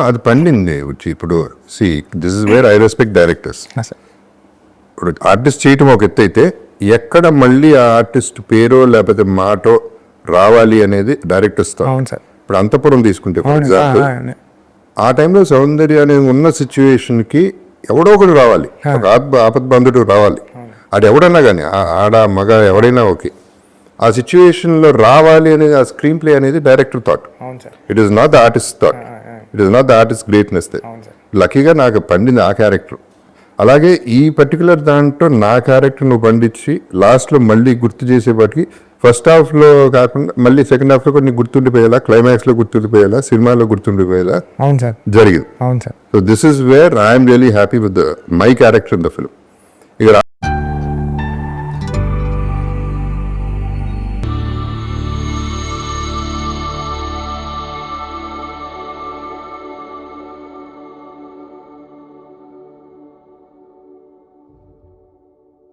అది పండింది వచ్చి ఇప్పుడు see this is where I respect directors. ఇప్పుడు ఆర్టిస్ట్ చేయటం ఒక ఎత్తు అయితే ఎక్కడ మళ్ళీ ఆ ఆర్టిస్ట్ పేరో లేకపోతే మాటో రావాలి అనేది డైరెక్టర్స్. అవును సార్. ఇప్పుడు అంతపురం తీసుకుంటే ఫర్ ఎగ్జాంపుల్ ఆ టైంలో సౌందర్య అనేది ఉన్న సిచ్యువేషన్కి ఎవడో ఒకడు రావాలి, ఒక ఆపద్బంధుడు రావాలి. అది ఎవడన్నా కానీ ఆడ మగ ఎవడైనా ఓకే, ఆ సిచ్యువేషన్లో రావాలి అనేది ఆ స్క్రీన్ ప్లే అనేది director thought. It is not the artist thought, it is not the artist greatness. లక్కీగా నాకు పండింది ఆ క్యారెక్టర్. అలాగే ఈ పర్టికులర్ దాంట్లో నా క్యారెక్టర్ నువ్వు పండించి లాస్ట్లో మళ్ళీ గుర్తు చేసేపాటికి ఫస్ట్ హాఫ్లో కాకుండా మళ్ళీ సెకండ్ హాఫ్లో కొన్ని గుర్తుండిపోయేలా, క్లైమాక్స్లో గుర్తుండిపోయేలా, సినిమాలో గుర్తుండిపోయేలా జరిగింది. So this is where I'm really happy with my character in the film.